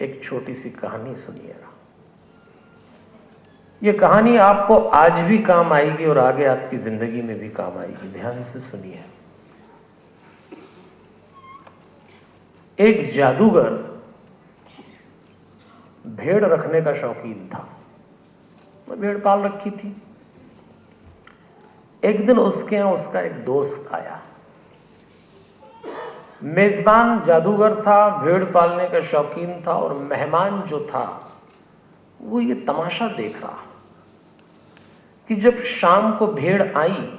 एक छोटी सी कहानी सुनिएगा। ये कहानी आपको आज भी काम आएगी और आगे आपकी जिंदगी में भी काम आएगी। ध्यान से सुनिए। एक जादूगर भेड़ रखने का शौकीन था। भेड़ पाल रखी थी। एक दिन उसके यहां उसका एक दोस्त आया। मेजबान जादूगर था, भेड़ पालने का शौकीन था, और मेहमान जो था वो ये तमाशा देख रहा कि जब शाम को भेड़ आई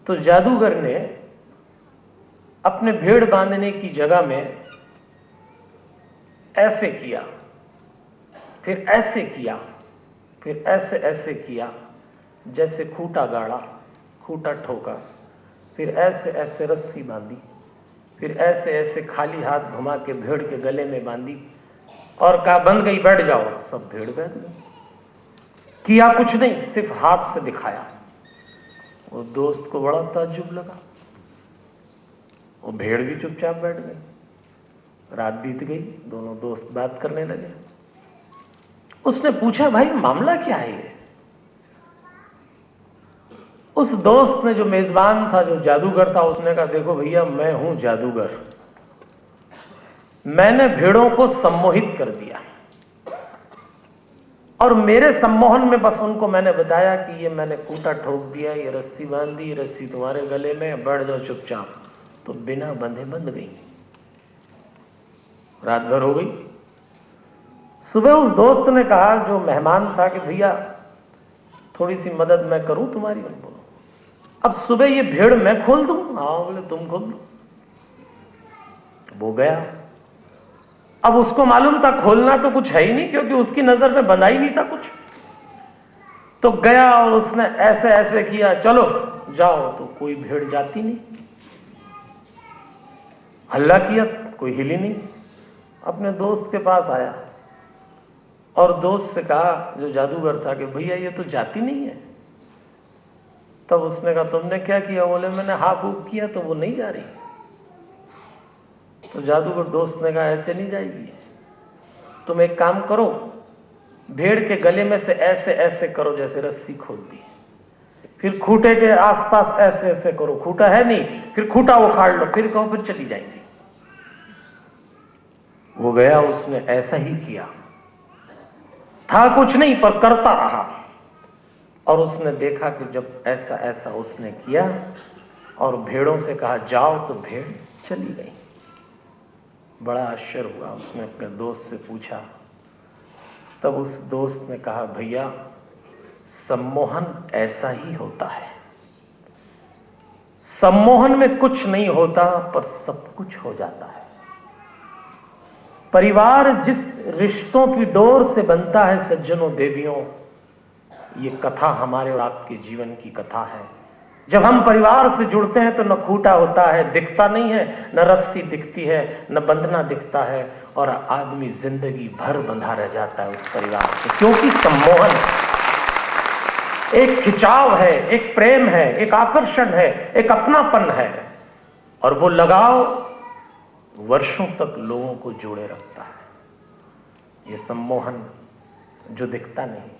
तो जादूगर ने अपने भेड़ बांधने की जगह में ऐसे किया, फिर ऐसे किया, फिर ऐसे ऐसे किया, जैसे खूंटा गाड़ा, खूंटा ठोका, फिर ऐसे ऐसे रस्सी बांधी, फिर ऐसे ऐसे खाली हाथ घुमा के भेड़ के गले में बांधी और कहा बंध गई, बैठ जाओ। सब भेड़ बैठ गई। किया कुछ नहीं, सिर्फ हाथ से दिखाया। वो दोस्त को बड़ा ताज्जुब लगा। वो भेड़ भी चुपचाप बैठ गई। रात बीत गई, दोनों दोस्त बात करने लगे। उसने पूछा, भाई मामला क्या है ये? उस दोस्त ने, जो मेजबान था, जो जादूगर था, उसने कहा, देखो भैया, मैं हूं जादूगर। मैंने भेड़ों को सम्मोहित कर दिया और मेरे सम्मोहन में बस उनको मैंने बताया कि ये मैंने खूंटा ठोक दिया, ये रस्सी बांध दी, रस्सी तुम्हारे गले में, बैठ जाओ चुपचाप। तो बिना बंधे बंध गई। रात भर हो गई। सुबह उस दोस्त ने कहा, जो मेहमान था, कि भैया थोड़ी सी मदद मैं करूं तुम्हारी? बोलो, अब सुबह ये भेड़ मैं खोल दूं? हाँ। बोले तुम खोल दो। वो गया। अब उसको मालूम था खोलना तो कुछ है ही नहीं, क्योंकि उसकी नजर में बंधा ही नहीं था कुछ। तो गया और उसने ऐसे ऐसे किया, चलो जाओ। तो कोई भेड़ जाती नहीं। हल्ला किया, कोई हिली नहीं। अपने दोस्त के पास आया और दोस्त से कहा, जो जादूगर था, कि भैया ये तो जाती नहीं है। तब उसने कहा, तुमने क्या किया? बोले मैंने हाथ ऊप किया तो वो नहीं जा रही। तो जादूगर दोस्त ने कहा, ऐसे नहीं जाएगी। तुम एक काम करो, भेड़ के गले में से ऐसे ऐसे करो जैसे रस्सी खोल दी, फिर खूंटे के आसपास ऐसे ऐसे करो, खूंटा है नहीं, फिर खूंटा उखाड़ लो, फिर कहो, फिर चली जाएंगी। वो गया, उसने ऐसा ही किया। था कुछ नहीं पर करता रहा। और उसने देखा कि जब ऐसा ऐसा उसने किया और भेड़ों से कहा जाओ, तो भेड़ चली गई। बड़ा आश्चर्य हुआ। उसने अपने दोस्त से पूछा। तब उस दोस्त ने कहा, भैया सम्मोहन ऐसा ही होता है। सम्मोहन में कुछ नहीं होता पर सब कुछ हो जाता है। परिवार जिस रिश्तों की डोर से बनता है, सज्जनों देवियों, ये कथा हमारे और आपके जीवन की कथा है। जब हम परिवार से जुड़ते हैं तो न खूंटा होता है, दिखता नहीं है, न रस्सी दिखती है, न बंधना दिखता है, और आदमी जिंदगी भर बंधा रह जाता है उस परिवार से, क्योंकि सम्मोहन एक खिंचाव है, एक प्रेम है, एक आकर्षण है, एक अपनापन है, और वो लगाव वर्षों तक लोगों को जोड़े रखता है। ये सम्मोहन जो दिखता नहीं,